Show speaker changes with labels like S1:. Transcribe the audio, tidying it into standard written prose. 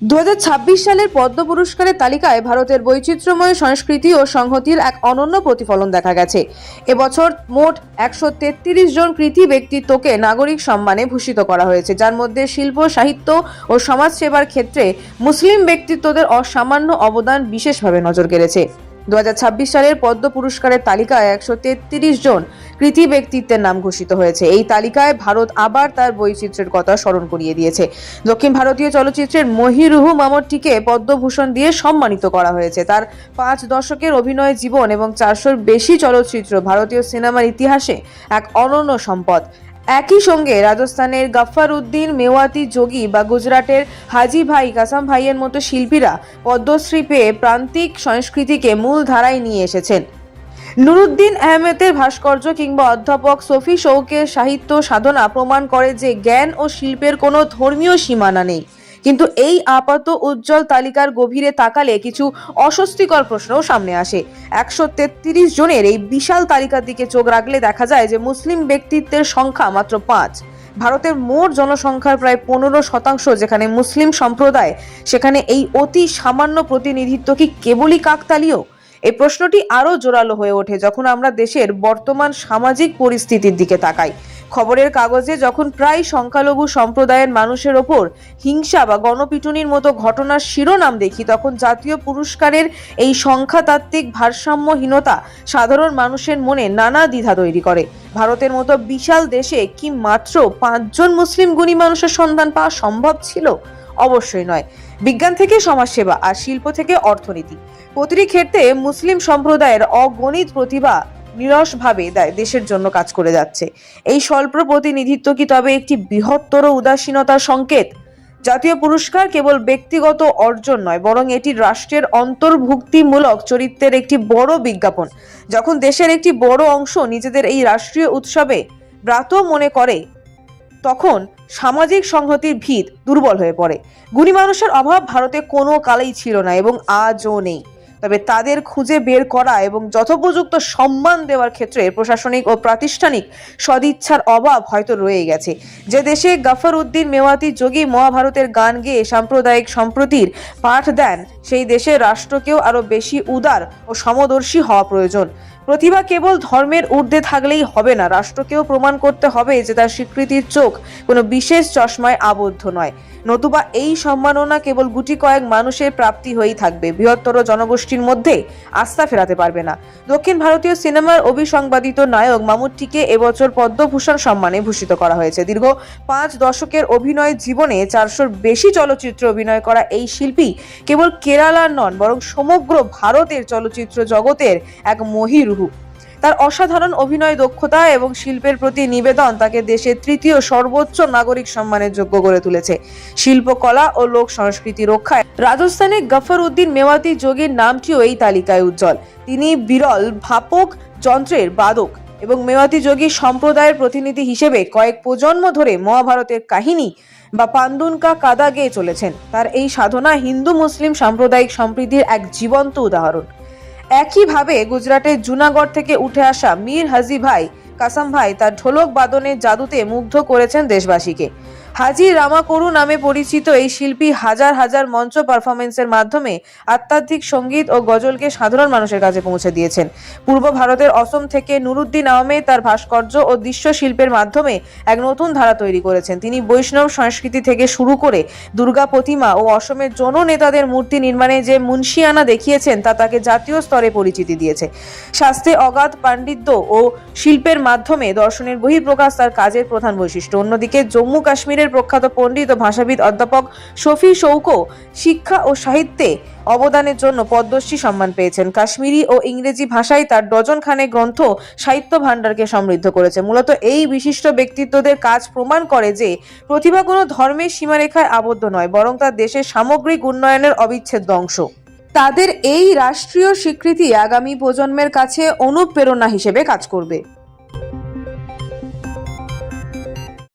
S1: 2026 সালের পদ্ম পুরস্কারের তালিকায় ভারতের বৈচিত্র্যময় সংস্কৃতি ও সংহতির এক অনন্য প্রতিফলন দেখা গেছে। এবছর মোট 133 জন কৃতি ব্যক্তিত্বকে নাগরিক সম্মানে ভূষিত করা হয়েছে, যার মধ্যে শিল্প, সাহিত্য ও সমাজসেবার ক্ষেত্রে মুসলিম ব্যক্তিত্বদের অসামান্য অবদান বিশেষভাবে নজর কেড়েছে। 2026 সালের পদ্ম পুরস্কারের তালিকায় 133 জন কৃতি ব্যক্তিত্বের নাম ঘোষিত হয়েছে। এই তালিকায় ভারত আবার তার বৈচিত্র্যের কথা স্মরণ করিয়ে দিয়েছে। দক্ষিণ ভারতীয় চলচ্চিত্রের মহিরুহু মামট্টিকে পদ্মভূষণ দিয়ে সম্মানিত করা হয়েছে। তার 5 দশকের অভিনয় জীবন এবং 400-র বেশি চলচ্চিত্র ভারতীয় সিনেমার ইতিহাসে এক অনন্য সম্পদ। একই সঙ্গে রাজস্থানের গফফর-উদ্দিন মেওয়াতি যোগী বা গুজরাটের হাজি ভাই কাসাম ভাইয়ের মতো শিল্পীরা পদ্মশ্রী পেয়ে প্রান্তিক সংস্কৃতিকে মূল ধারায় নিয়ে এসেছেন। নুরুদ্দিন আহমেদের ভাস্কর্য কিংবা অধ্যাপক শফি শৌকের সাহিত্য সাধনা প্রমাণ করে যে জ্ঞান ও শিল্পের কোনো ধর্মীয় সীমানা নেই। কিন্তু এই আপাত উজ্জ্বল তালিকার গভীরে তাকালে কিছু অস্বস্তিকর প্রশ্নও সামনে আসে। 133 জনের এই বিশাল তালিকার দিকে চোখ রাখলে দেখা যায় যে মুসলিম ব্যক্তিত্বের সংখ্যা মাত্র 5। ভারতের মোট জনসংখ্যার প্রায় 15% যেখানে মুসলিম সম্প্রদায়, সেখানে এই অতি সামান্য প্রতিনিধিত্ব কি কেবলই কাকতালীয়? এই প্রশ্নটি আরো জোরালো হয়ে ওঠে যখন আমরা দেশের বর্তমান সামাজিক পরিস্থিতির দিকে তাকাই। খবরের কাগজে যখন প্রায় সংখ্যালঘু সম্প্রদায়ের মানুষের ওপর হিংসা বা গণপিটুনির মতো ঘটনার শিরোনাম দেখি, তখন জাতীয় পুরস্কারের এই সংখ্যাতাত্ত্বিক ভারসাম্যহীনতা সাধারণ মানুষের মনে নানা দ্বিধা তৈরি করে। ভারতের মতো বিশাল দেশে কি মাত্র 5 জন মুসলিম গুণী মানুষের সন্ধান পাওয়া সম্ভব ছিল? অবশ্যই নয়। বিজ্ঞান থেকে সমাজসেবা আর শিল্প থেকে অর্থনীতি, প্রতিটি ক্ষেত্রে মুসলিম সম্প্রদায়ের অগণিত প্রতিভা নিরসভাবে দেশের জন্য কাজ করে যাচ্ছে। এই স্বল্প প্রতিনিধিত্ব কি তবে একটি বৃহত্তর উদাসীনতার সংকেত? জাতীয় পুরস্কার কেবল ব্যক্তিগত অর্জন নয়, বরং এটি রাষ্ট্রের অন্তর্ভুক্তিমূলক চরিত্রের একটি বড় বিজ্ঞাপন। যখন দেশের একটি বড় অংশ নিজেদের এই রাষ্ট্রীয় উৎসবে ব্রাত্য মনে করে, তখন সামাজিক সংহতির ভিত দুর্বল হয়ে পড়ে। গুণী মানুষের অভাব ভারতে কোনো কালেই ছিল না এবং আজও নেই। তবে তাদের খুঁজে বের করা এবং যথোপযুক্ত সম্মান দেওয়ার ক্ষেত্রে প্রশাসনিক ও প্রাতিষ্ঠানিক সদিচ্ছার অভাব হয়তো রয়ে গেছে। যে দেশে গফফর-উদ্দিন মেওয়াতি যোগী মহাভারতের গান গেয়ে সাম্প্রদায়িক সম্প্রীতির পাঠ দেন, সেই দেশের রাষ্ট্রকেও আরো বেশি উদার ও সমদর্শী হওয়া প্রয়োজন। প্রতিভা কেবল ধর্মের ঊর্ধ্বে থাকলেই হবে না, রাষ্ট্রকেও প্রমাণ করতে হবে যে তার স্বীকৃতির চোখ কোনো বিশেষ চশমায় আবদ্ধ নয়। নতুবা এই সম্মাননা কেবল গুটি কয়েক মানুষের প্রাপ্তি হয়েই থাকবে, বৃহত্তর জনগোষ্ঠীর মধ্যে আস্থা ফেরাতে পারবে না। দক্ষিণ ভারতীয় সিনেমার অবিসংবাদিত নায়ক মামুট্টিকে এবছর পদ্মভূষণ সম্মানে ভূষিত করা হয়েছে। দীর্ঘ 5 দশকের অভিনয় জীবনে 400-র বেশি চলচ্চিত্রে অভিনয় করা এই শিল্পী কেবল কেরালার নন, বরং সমগ্র ভারতের চলচ্চিত্র জগতের এক মহিরুহু। তার অসাধারণ অভিনয় দক্ষতা এবং শিল্পের প্রতি নিবেদন তাকে দেশের 3য় সর্বোচ্চ নাগরিক সম্মানের যোগ্য করে তুলেছে। শিল্পকলা ও লোক সংস্কৃতি রক্ষায় রাজস্থানের গফফর-উদ্দিন মেওয়াতি যোগীর নামটিও এই তালিকায় উজ্জ্বল। তিনি বিরল ভাপক যন্ত্রের বাদক এবং মেওয়াতি যোগী সম্প্রদায়ের প্রতিনিধি হিসেবে কয়েক প্রজন্ম ধরে মহাভারতের কাহিনী বা পান্ডুনকা কাদা গেয়ে চলেছেন। তার এই সাধনা হিন্দু মুসলিম সাম্প্রদায়িক সম্প্রীতির এক জীবন্ত উদাহরণ। একইভাবে গুজরাটের জুনাগড় থেকে উঠে আসা মীর হাজি ভাই কাসাম ভাই তার ঢোলক বাদনের জাদুতে মুগ্ধ করেছেন দেশবাসীকে। হাজি রামাকরু নামে পরিচিত এই শিল্পী হাজার হাজার মঞ্চ পারফরমেন্সের মাধ্যমে আধ্যাত্মিক সঙ্গীত ও গজলকে সাধারণ মানুষের কাছে পৌঁছে দিয়েছেন। পূর্ব ভারতের অসম থেকে নুরুদ্দিন আহমেদ তার ভাস্কর্য ও দৃশ্যশিল্পের মাধ্যমে এক নতুন ধারা তৈরি করেছেন। তিনি বৈষ্ণব সংস্কৃতি থেকে শুরু করে দুর্গা প্রতিমা ও অসমের জননেতাদের মূর্তি নির্মাণে যে মুন্সিয়ানা দেখিয়েছেন তা তাকে জাতীয় স্তরে পরিচিতি দিয়েছে। শাস্ত্রে অগাধ পাণ্ডিত্য ও শিল্পের মাধ্যমে দর্শনের বহিঃপ্রকাশ তার কাজের প্রধান বৈশিষ্ট্য। অন্যদিকে জম্মু কাশ্মীরের প্রখ্যাত পণ্ডিত ও ভাষাবিদ অধ্যাপক শফি শৌকও শিক্ষা ও সাহিত্যে অবদানের জন্য পদ্মশ্রী সম্মান পেয়েছেন। কাশ্মীরি ও ইংরেজি ভাষায় তার ডজন খানেক গ্রন্থ সাহিত্য ভাণ্ডারকে সমৃদ্ধ করেছে। মূলত এই বিশিষ্ট ব্যক্তিত্বদের কাজ প্রমাণ করে যে প্রতিভা কোনো ধর্মের সীমারেখায় আবদ্ধ নয়, বরং তার দেশের সামগ্রিক উন্নয়নের অবিচ্ছেদ্য অংশ। তাদের এই রাষ্ট্রীয় স্বীকৃতি আগামী প্রজন্মের কাছে অনুপ্রেরণা হিসেবে কাজ করবে।